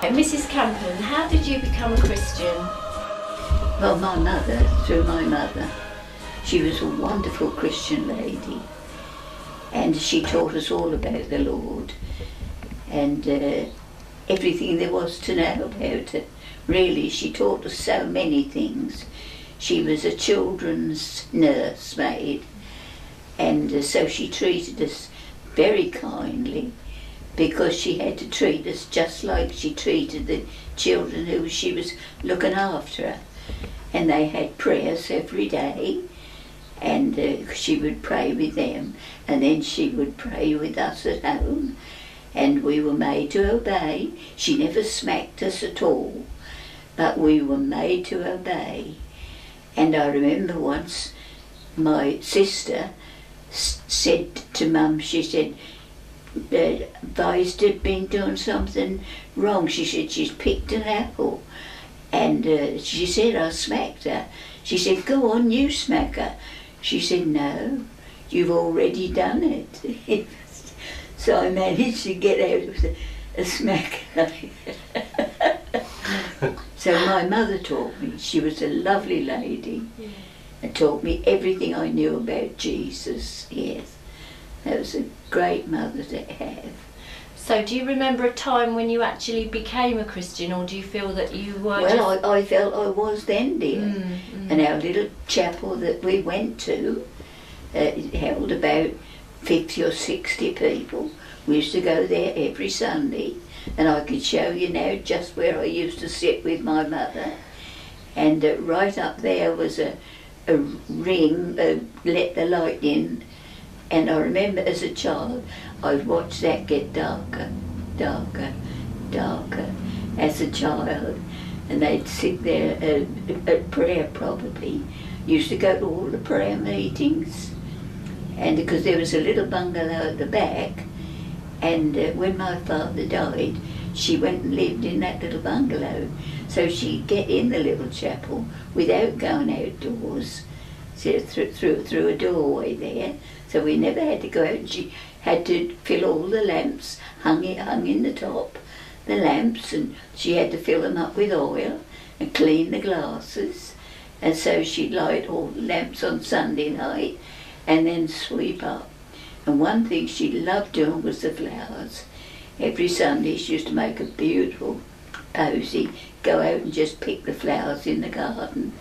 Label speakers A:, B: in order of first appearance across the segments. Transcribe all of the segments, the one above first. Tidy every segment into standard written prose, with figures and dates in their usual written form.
A: Mrs. Campen, how did you become a Christian?
B: Well, my mother, through my mother. She was a wonderful Christian lady, and she taught us all about the Lord and everything there was to know about it. Really, she taught us so many things. She was a children's nursemaid, and so she treated us very kindly, because she had to treat us just like she treated the children who she was looking after. And they had prayers every day, and she would pray with them, and then she would pray with us at home, and we were made to obey. She never smacked us at all, but we were made to obey. And I remember once my sister said to Mum, she said, Vi's been doing something wrong. She said, she's picked an apple. And she said, I smacked her. She said, go on, you smack her. She said, no, you've already done it. So I managed to get out with a smack. So my mother taught me. She was a lovely lady, and taught me everything I knew about Jesus. Yes, that was a great mother to have.
A: So do you remember a time when you actually became a Christian, or do you feel that you were?
B: Well, I felt I was then, dear. And our little chapel that we went to, it held about 50 or 60 people. We used to go there every Sunday, and I could show you now just where I used to sit with my mother. And right up there was a ring, let the light in. And I remember as a child, I'd watch that get darker, darker, darker as a child. And they'd sit there at prayer probably. Used to go to all the prayer meetings. And because there was a little bungalow at the back, and when my father died, she went and lived in that little bungalow. So she'd get in the little chapel without going outdoors, so through a doorway there. So we never had to go out, and she had to fill all the lamps, hung in the top, the lamps, and she had to fill them up with oil and clean the glasses. And so she'd light all the lamps on Sunday night and then sweep up. And one thing she loved doing was the flowers. Every Sunday she used to make a beautiful posy, go out and just pick the flowers in the garden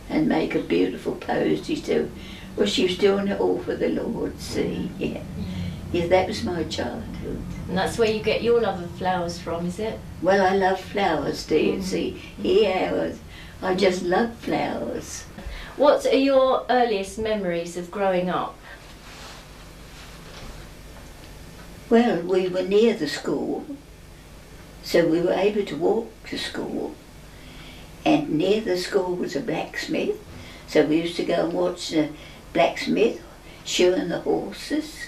B: and make a beautiful posy. So, well, she was doing it all for the Lord, see, yeah. Yeah, that was my childhood.
A: And that's where you get your love of flowers from, is it?
B: Well, I love flowers, dear, see. Here I just love flowers.
A: What are your earliest memories of growing up?
B: Well, we were near the school, so we were able to walk to school. And near the school was a blacksmith, so we used to go and watch the blacksmith shoeing the horses.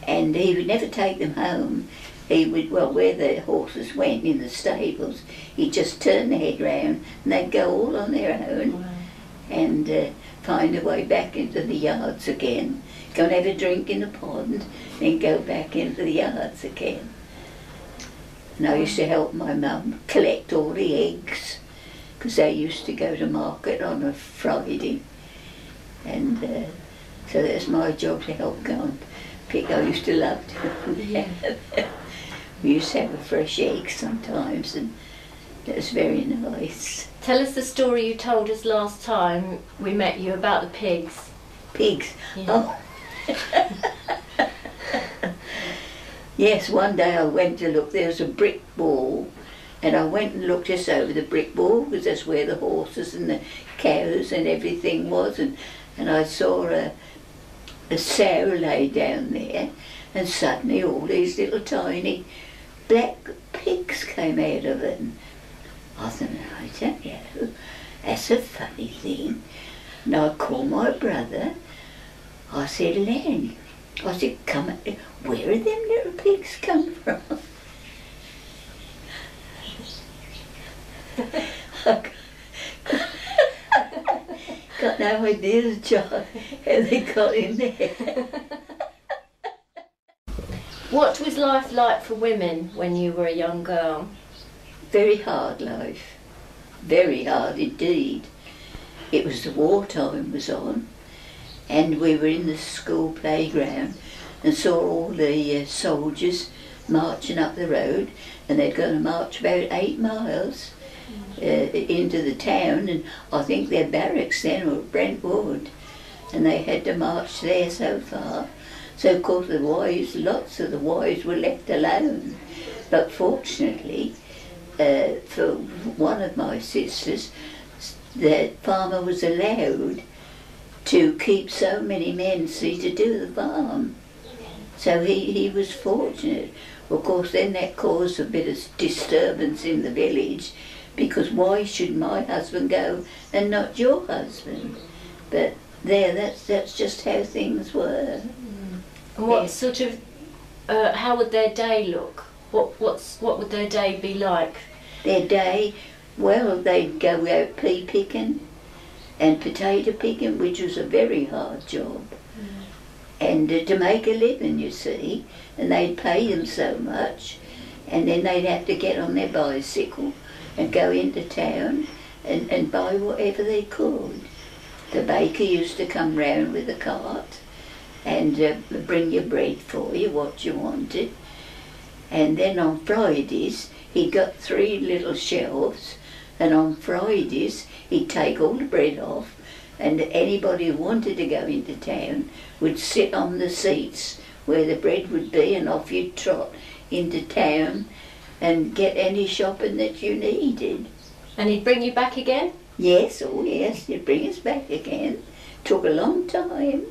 B: And he would never take them home. He would, well, where the horses went in the stables, he'd just turn the head round and they'd go all on their own. Wow. And find a way back into the yards again. Go and have a drink in the pond, then go back into the yards again. And I used to help my mum collect all the eggs, because they used to go to market on a Friday. And so that's my job, to help go and pick. I used to love doing that. We used to have a fresh egg sometimes, and that was very nice.
A: Tell us the story you told us last time we met you about the pigs.
B: Pigs?
A: Yeah.
B: Oh. Yes, one day I went to look, there was a brick wall, and I went and looked just over the brick wall, because that's where the horses and the cows and everything was, and I saw a sow lay down there, and suddenly all these little tiny black pigs came out of it. And I thought, I don't know, that's a funny thing. And I called my brother. I said, Len, I said, come, where are them little pigs come from? Got no idea, John, how they got in there.
A: What was life like for women when you were a young girl?
B: very hard life. Very hard indeed. It was the wartime was on, and we were in the school playground and saw all the soldiers marching up the road, and they'd going to march about 8 miles into the town, and I think their barracks then were Brentwood, and they had to march there so far. So of course the wives, lots of the wives were left alone. But fortunately, for one of my sisters, the farmer was allowed to keep so many men, see, to do the farm. So he was fortunate. Of course then that caused a bit of disturbance in the village, because why should my husband go and not your husband? But there, that's just how things were.
A: And what sort of, how would their day look? What would their day be like?
B: Their day, well, they'd go out pea picking and potato picking, which was a very hard job. And to make a living, you see, and they'd pay them so much, and then they'd have to get on their bicycle and go into town and buy whatever they could. The baker used to come round with a cart and bring your bread for you, what you wanted. And then on Fridays, he got 3 little shelves, and on Fridays he'd take all the bread off, and anybody who wanted to go into town would sit on the seats where the bread would be, and off you'd trot into town and get any shopping that you needed.
A: And he'd bring you back again?
B: Yes, oh yes, he'd bring us back again. Took a long time.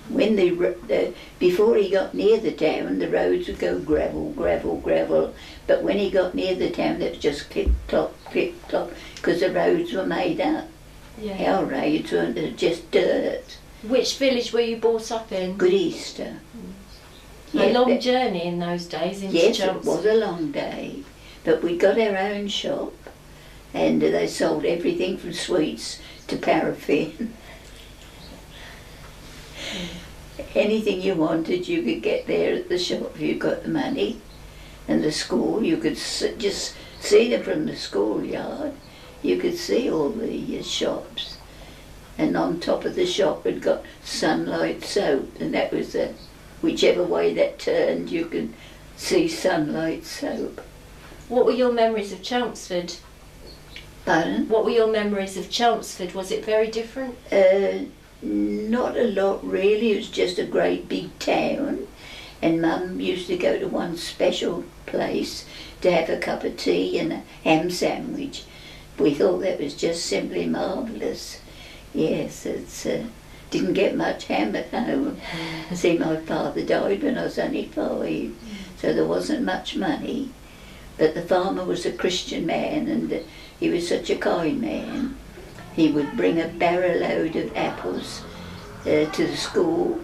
B: When before he got near the town, the roads would go gravel, gravel, gravel. But when he got near the town, it was just click, clop, because the roads were made up.
A: Yeah.
B: Our roads weren't just dirt.
A: Which village were you brought up in?
B: Good Easter.
A: A long journey in those days into
B: Yes,
A: Chelmsford.
B: It was a long day. But we got our own shop, and they sold everything from sweets to paraffin. Anything you wanted you could get there at the shop if you got the money. And the school, you could just see them from the schoolyard. You could see all the shops. And on top of the shop we'd got Sunlight Soap, and that was whichever way that turned you could see Sunlight Soap.
A: What were your memories of Chelmsford?
B: Pardon?
A: What were your memories of Chelmsford? Was it very different?
B: Not a lot really. It was just a great big town, and Mum used to go to one special place to have a cup of tea and a ham sandwich. We thought that was just simply marvellous. Yes, it's didn't get much ham at home. See, my father died when I was only 5, so there wasn't much money. But the farmer was a Christian man, and he was such a kind man. He would bring a barrow load of apples to the school,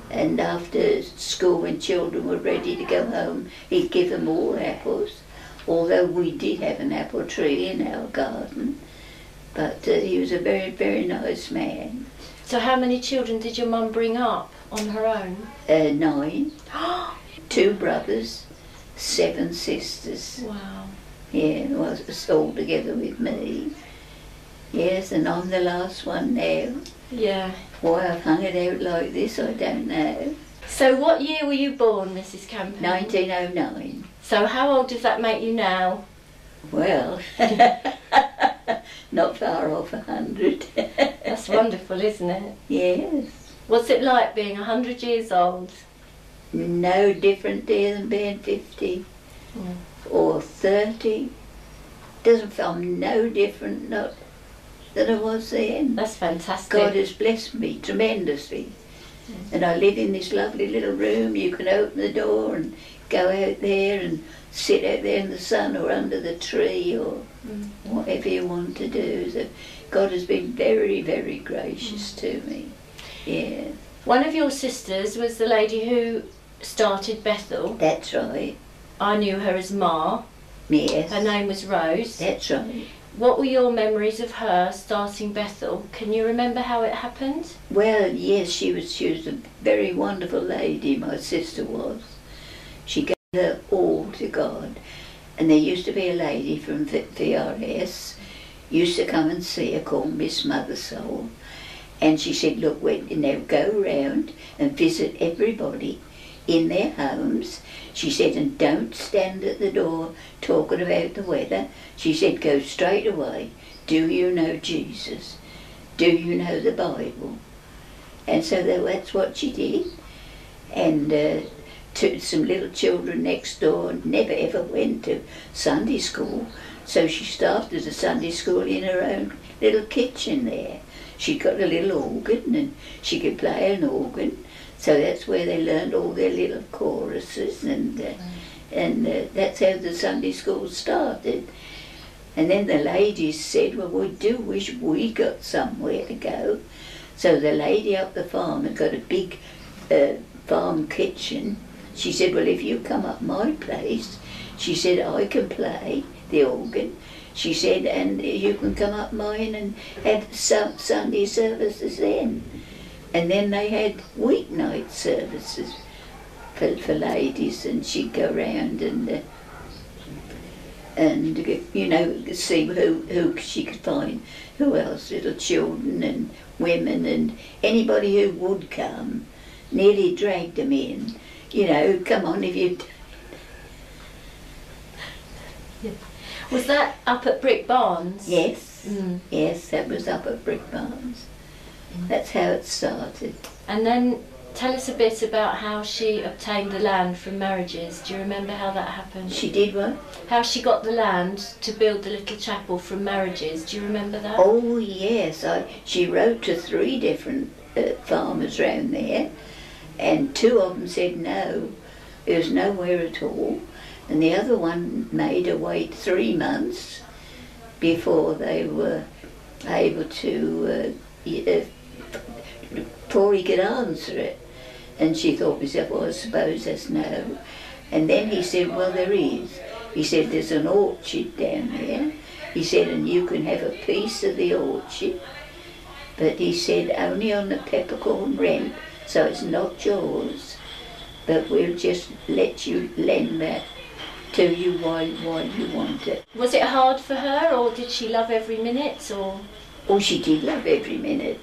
B: and after school, when children were ready to go home, he'd give them all apples, although we did have an apple tree in our garden. But he was a very, very nice man.
A: So how many children did your mum bring up on her own?
B: 9. 2 brothers, 7 sisters.
A: Wow.
B: Yeah, well, it's all together with me. Yes, and I'm the last one now.
A: Yeah.
B: Why I've hung it out like this, I don't know.
A: So what year were you born, Mrs. Campen?
B: 1909.
A: So how old does that make you now?
B: Well, not far off 100.
A: That's wonderful, isn't it?
B: Yes.
A: What's it like being 100 years old?
B: No different, dear, than being 50 or 30. Doesn't feel no different than I was then.
A: That's fantastic.
B: God has blessed me tremendously. And I live in this lovely little room. You can open the door and go out there and sit out there in the sun or under the tree or whatever you want to do. So God has been very, very gracious to me. Yeah.
A: One of your sisters was the lady who started Bethel.
B: That's right.
A: I knew her as Ma.
B: Yes.
A: Her name was Rose.
B: That's right.
A: What were your memories of her starting Bethel? Can you remember how it happened?
B: Well, yes, she was a very wonderful lady, my sister was. She gave her all to God. And there used to be a lady from VRS, used to come and see her, called Miss Mother Soul. And she said, look, when they would go around and visit everybody in their homes, she said, and don't stand at the door talking about the weather. She said, go straight away. Do you know Jesus? Do you know the Bible? And so that's what she did. And to some little children next door never ever went to Sunday school, so she started a Sunday school in her own little kitchen there. She got a little organ and she could play an organ, so that's where they learned all their little choruses, and that's how the Sunday school started. And then the ladies said, well, we do wish we got somewhere to go. So the lady up the farm had got a big farm kitchen. She said, well, if you come up my place, she said, I can play the organ. She said, and you can come up mine and have some Sunday services then. And then they had weeknight services for ladies, and she'd go around and you know, see who she could find, who else, little children and women and anybody who would come, nearly dragged them in. You know, come on if you...
A: Was that up at Brick Barns?
B: Yes, yes, that was up at Brick Barns. That's how it started.
A: And then tell us a bit about how she obtained the land from marriages. Do you remember how that happened?
B: She did what?
A: How she got the land to build the little chapel from marriages. Do you remember that?
B: Oh yes, she wrote to 3 different farmers round there, and 2 of them said no, there was nowhere at all, and the other one made her wait 3 months before they were able to, before he could answer it. And she thought to herself, well, I suppose that's no. And then he said, well, there is. He said, there's an orchard down there. He said, and you can have a piece of the orchard. But he said, only on the peppercorn rent, so it's not yours. But we'll just let you lend that to you while you want it.
A: Was it hard for her, or did she love every minute, or...?
B: Oh, she did love every minute.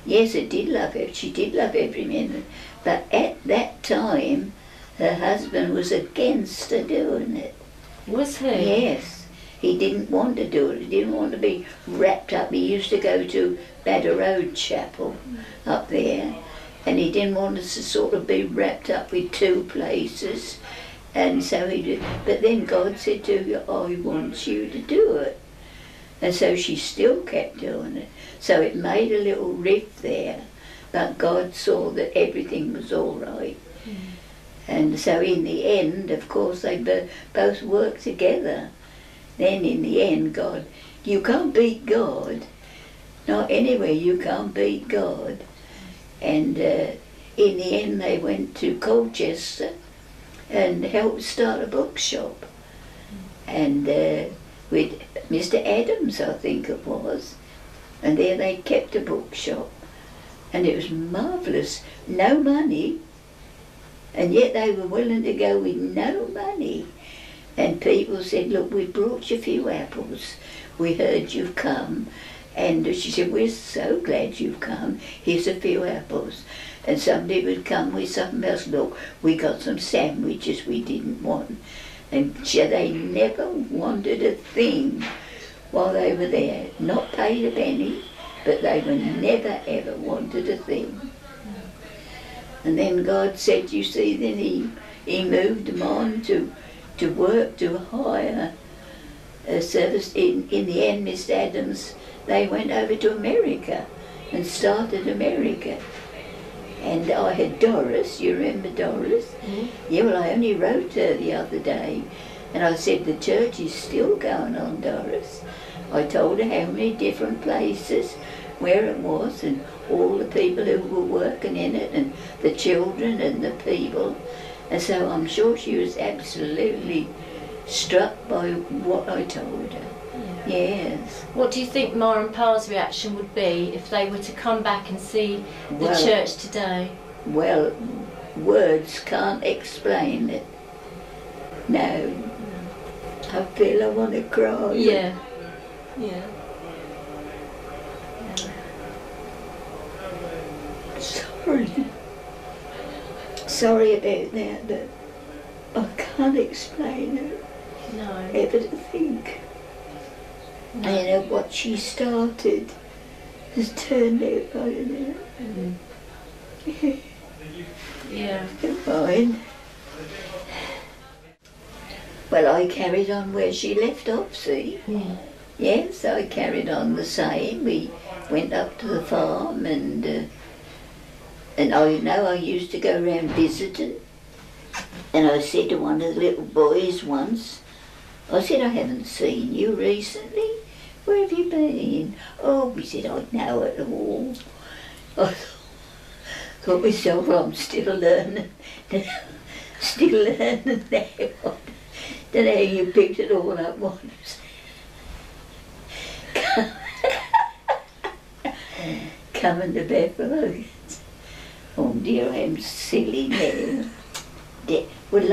B: Yes, it did love her. She did love every minute. But at that time, her husband was against her doing it.
A: Was he?
B: Yes. He didn't want to do it. He didn't want to be wrapped up. He used to go to Bethel Chapel up there, and he didn't want us to sort of be wrapped up with 2 places. And so he did. But then God said to her, I want you to do it. And so she still kept doing it. So it made a little rift there, but God saw that everything was all right. And so in the end, of course, they both worked together. Then in the end, God, you can't beat God. Not anywhere you can't beat God. And in the end, they went to Colchester and helped start a bookshop. And with Mr. Adams, I think it was. And there they kept a bookshop. And it was marvellous. No money. And yet they were willing to go with no money. And people said, look, we brought you a few apples. We heard you've come. And she said, we're so glad you've come. Here's a few apples. And somebody would come with something else. Look, we got some sandwiches we didn't want. And they never wanted a thing while they were there. Not paid a penny, but they were never ever wanted a thing. And then God said, you see, then he moved them on to work, to hire a service. In the end, Miss Adams, they went over to America and started America. And I had Doris, you remember Doris? Mm-hmm. Yeah, well, I only wrote her the other day, and I said, the church is still going on, Doris. I told her how many different places, where it was, and all the people who were working in it, and the children and the people. And so I'm sure she was absolutely struck by what I told her. Yeah. Yes.
A: What do you think Ma and Pa's reaction would be if they were to come back and see the church today?
B: Well, words can't explain it. No. I feel I want to cry.
A: Yeah. Yeah.
B: Sorry about that, but I can't explain it.
A: No.
B: Ever to think.
A: No.
B: You know, what she started has turned out like that.
A: Mm. Yeah.
B: Fine. Well, I carried on where she left off, see?
A: Mm.
B: Yes, I carried on the same. We went up to the farm and I know I used to go around visiting, and I said to one of the little boys once, I said, I haven't seen you recently. Where have you been? Oh, he said, I know it all. I thought myself, I'm still learning. Still learning now. Don't know how you picked it all up once. Coming to Bethel. Oh dear, I'm silly now. Well,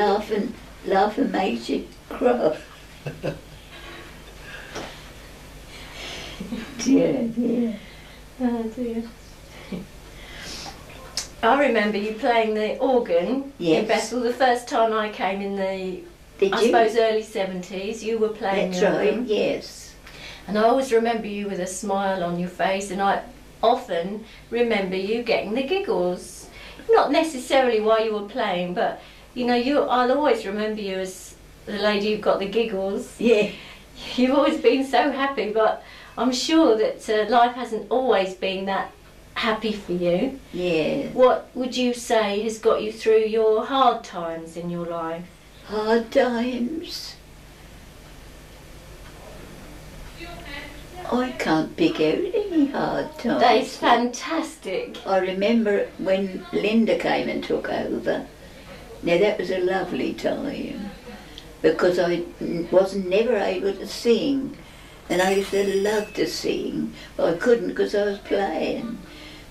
B: laughing makes you cry. Dear.
A: Oh dear. I remember you playing the organ in Bethel the first time I came in the, I suppose, early 70s. You were playing the organ.
B: That's right, yes.
A: And I always remember you with a smile on your face, and I often remember you getting the giggles. Not necessarily while you were playing, but you know, I'll always remember you as the lady who got the giggles.
B: Yeah.
A: You've always been so happy, but I'm sure that life hasn't always been that happy for you.
B: Yeah.
A: What would you say has got you through your hard times in your life?
B: Hard times? I can't pick out any hard times.
A: That's fantastic.
B: I remember when Linda came and took over. Now that was a lovely time, because I was never able to sing, and I used to love to sing, but I couldn't because I was playing.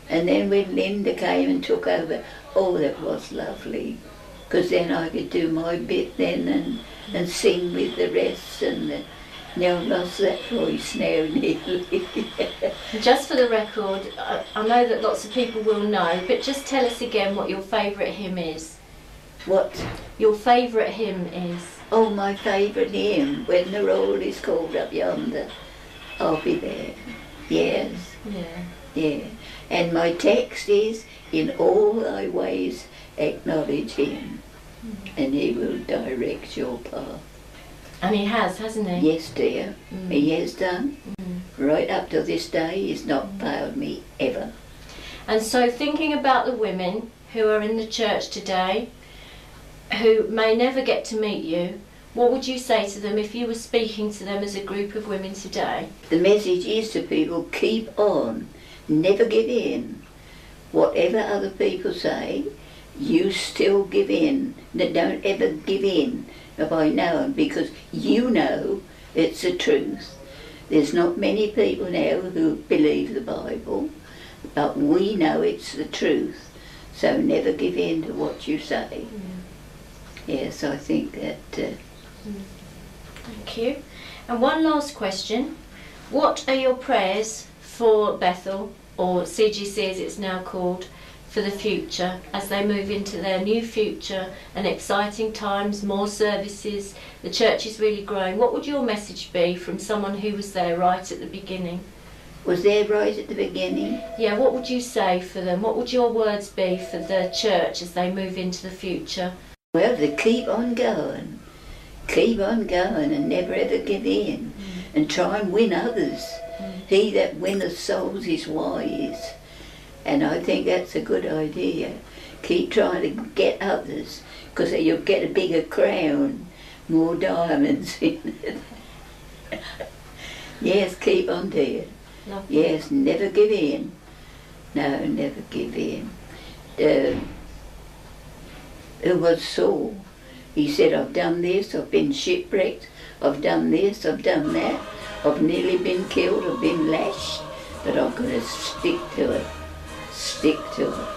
B: And then when Linda came and took over, oh, that was lovely, because then I could do my bit then and sing with the rest, and now I've lost that voice now nearly.
A: Just for the record, I know that lots of people will know, but just tell us again what your favourite hymn is.
B: What?
A: Your favourite hymn is?
B: Oh, my favourite hymn, When the Roll is Called Up Yonder, I'll be there. Yes.
A: Yeah.
B: Yeah. And my text is, in all thy ways acknowledge him, and he will direct your path.
A: And he has, hasn't he?
B: Yes, dear. He has done. Right up to this day, he's not failed me ever.
A: And so thinking about the women who are in the church today, who may never get to meet you, what would you say to them if you were speaking to them as a group of women today?
B: The message is to people, keep on, never give in. Whatever other people say, you still give in. Don't ever give in by knowing, because you know it's the truth. There's not many people now who believe the Bible, but we know it's the truth. So never give in to what you say. Yes, I think that...
A: Thank you. And one last question. What are your prayers for Bethel, or CGC as it's now called, for the future, as they move into their new future and exciting times, more services, the church is really growing? What would your message be from someone who was there right at the beginning?
B: Was there right at the beginning?
A: Yeah, what would you say for them? What would your words be for the church as they move into the future?
B: Well, to keep on going and never ever give in, and try and win others. He that winneth souls is wise. And I think that's a good idea. Keep trying to get others, because you'll get a bigger crown, more diamonds in it. Yes, keep on, dear.
A: Lovely.
B: Yes, never give in. No, never give in. Who was Saul? He said, I've done this, I've been shipwrecked, I've done this, I've done that, I've nearly been killed, I've been lashed, but I'm going to stick to it. Stick to it.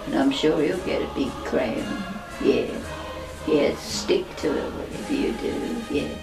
B: And I'm sure you'll get a big crown. Yeah. Yeah, stick to it, whatever you do. Yeah.